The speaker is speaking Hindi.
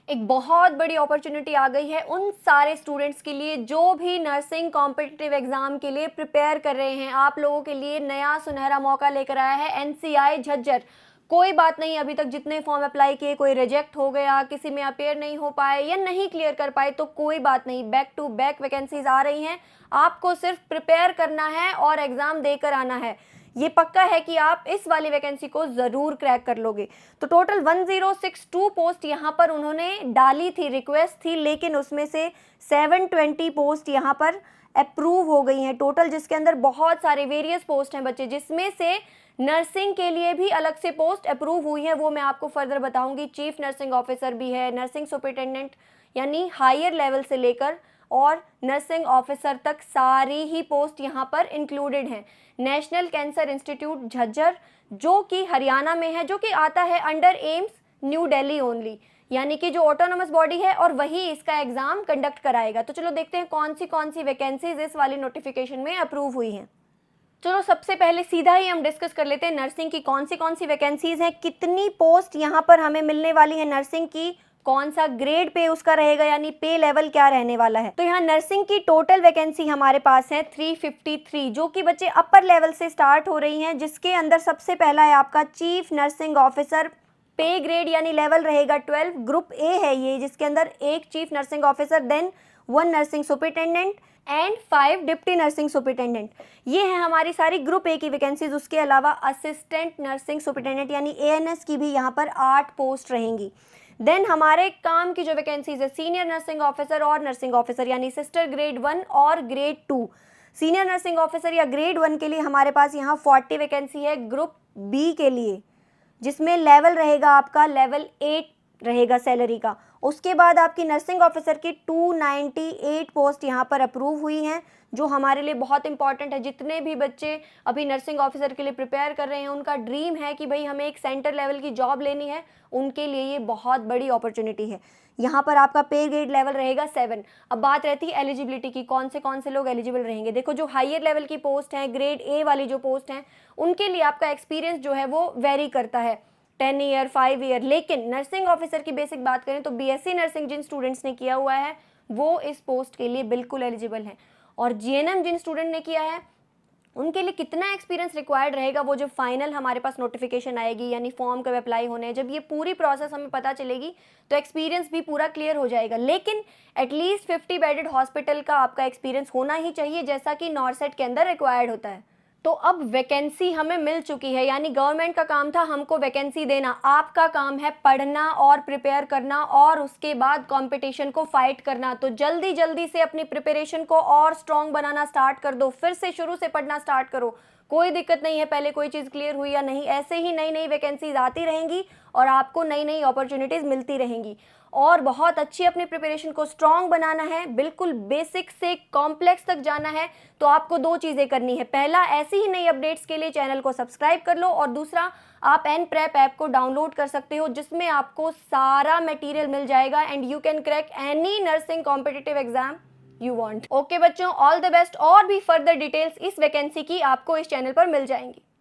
एक बहुत बड़ी अपॉर्चुनिटी आ गई है उन सारे स्टूडेंट्स के लिए जो भी नर्सिंग कॉम्पिटिटिव एग्जाम के लिए प्रिपेयर कर रहे हैं। आप लोगों के लिए नया सुनहरा मौका लेकर आया है एनसीआई झज्जर। कोई बात नहीं, अभी तक जितने फॉर्म अप्लाई किए कोई रिजेक्ट हो गया, किसी में अपेयर नहीं हो पाए या नहीं क्लियर कर पाए तो कोई बात नहीं, बैक टू बैक वैकेंसीज आ रही हैं। आपको सिर्फ प्रिपेयर करना है और एग्जाम देकर आना है। ये पक्का है कि आप इस वाली वैकेंसी को ज़रूर क्रैक कर लोगे। तो टोटल 1062 पोस्ट यहाँ पर उन्होंने डाली थी, रिक्वेस्ट थी, लेकिन उसमें से 720 पोस्ट यहाँ पर अप्रूव हो गई हैं टोटल, जिसके अंदर बहुत सारे वेरियस पोस्ट हैं बच्चे, जिसमें से नर्सिंग के लिए भी अलग से पोस्ट अप्रूव हुई है, वो मैं आपको फर्दर बताऊंगी। चीफ नर्सिंग ऑफिसर भी है, नर्सिंग सुपरिटेंडेंट यानी हायर लेवल से लेकर और नर्सिंग ऑफिसर तक सारी ही पोस्ट यहाँ पर इंक्लूडेड हैं। नेशनल कैंसर इंस्टीट्यूट झज्जर जो कि हरियाणा में है, जो कि आता है under AIIMS new Delhi only, यानी कि जो ऑटोनोमस बॉडी है और वही इसका एग्जाम कंडक्ट कराएगा। तो चलो देखते हैं कौन सी वैकेंसीज इस वाली नोटिफिकेशन में अप्रूव हुई हैं। चलो सबसे पहले सीधा ही हम डिस्कस कर लेते हैं नर्सिंग की कौन सी वैकेंसीज हैं, कितनी पोस्ट यहाँ पर हमें मिलने वाली है नर्सिंग की, कौन सा ग्रेड पे उसका रहेगा, यानी पे लेवल क्या रहने वाला है। तो यहाँ नर्सिंग की टोटल वैकेंसी हमारे पास है 353, जो कि बच्चे अपर लेवल से स्टार्ट हो रही हैं, जिसके अंदर सबसे पहला है आपका chief nursing officer. Pay grade यानी लेवल रहेगा 12, ग्रुप ए है ये, जिसके अंदर एक chief nursing officer, then 1 nursing superintendent and 5 deputy nursing superintendent. ये है हमारी सारी ग्रुप ए की वैकेंसीज। उसके अलावा असिस्टेंट नर्सिंग सुपरिटेंडेंट यानी एएनएस की भी यहाँ पर 8 पोस्ट रहेंगी। देन हमारे काम की जो वैकेंसीज है सीनियर नर्सिंग ऑफिसर और नर्सिंग ऑफिसर यानी सिस्टर ग्रेड 1 और ग्रेड 2। सीनियर नर्सिंग ऑफिसर या ग्रेड 1 के लिए हमारे पास यहाँ 40 वैकेंसी है ग्रुप बी के लिए, जिसमें लेवल रहेगा आपका लेवल 8 रहेगा सैलरी का। उसके बाद आपकी नर्सिंग ऑफिसर की 298 पोस्ट यहाँ पर अप्रूव हुई हैं, जो हमारे लिए बहुत इंपॉर्टेंट है। जितने भी बच्चे अभी नर्सिंग ऑफिसर के लिए प्रिपेयर कर रहे हैं, उनका ड्रीम है कि भाई हमें एक सेंटर लेवल की जॉब लेनी है, उनके लिए ये बहुत बड़ी अपॉर्चुनिटी है। यहाँ पर आपका पे ग्रेड लेवल रहेगा 7। अब बात रहती है एलिजिबिलिटी की, कौन से लोग एलिजिबल रहेंगे। देखो जो हायर लेवल की पोस्ट हैं, ग्रेड ए वाली जो पोस्ट हैं, उनके लिए आपका एक्सपीरियंस जो है वो वेरी करता है, 10 ईयर 5 ईयर। लेकिन नर्सिंग ऑफिसर की बेसिक बात करें तो बीएससी नर्सिंग जिन स्टूडेंट्स ने किया हुआ है वो इस पोस्ट के लिए बिल्कुल एलिजिबल हैं। और जीएनएम जिन स्टूडेंट ने किया है उनके लिए कितना एक्सपीरियंस रिक्वायर्ड रहेगा, वो जब फाइनल हमारे पास नोटिफिकेशन आएगी, यानी फॉर्म कब अप्लाई होने हैं, जब ये पूरी प्रोसेस हमें पता चलेगी तो एक्सपीरियंस भी पूरा क्लियर हो जाएगा। लेकिन एटलीस्ट 50 बेडेड हॉस्पिटल का आपका एक्सपीरियंस होना ही चाहिए, जैसा कि नॉर्सेट के अंदर रिक्वायर्ड होता है। तो अब वैकेंसी हमें मिल चुकी है, यानी गवर्नमेंट का काम था हमको वैकेंसी देना, आपका काम है पढ़ना और प्रिपेयर करना और उसके बाद कंपटीशन को फाइट करना। तो जल्दी जल्दी से अपनी प्रिपरेशन को और स्ट्रॉन्ग बनाना स्टार्ट कर दो, फिर से शुरू से पढ़ना स्टार्ट करो। कोई दिक्कत नहीं है पहले कोई चीज़ क्लियर हुई या नहीं, ऐसे ही नई नई वैकेंसीज आती रहेंगी और आपको नई नई अपॉर्चुनिटीज़ मिलती रहेंगी। और बहुत अच्छी अपनी प्रिपरेशन को स्ट्रॉन्ग बनाना है, बिल्कुल बेसिक से कॉम्प्लेक्स तक जाना है। तो आपको 2 चीज़ें करनी है, पहला ऐसी ही नई अपडेट्स के लिए चैनल को सब्सक्राइब कर लो, और दूसरा आप एन प्रेप ऐप को डाउनलोड कर सकते हो, जिसमें आपको सारा मटेरियल मिल जाएगा and you can crack any nursing competitive exam you want. Okay बच्चों, ऑल द बेस्ट। और भी फर्दर डिटेल्स इस वैकेंसी की आपको इस चैनल पर मिल जाएंगी।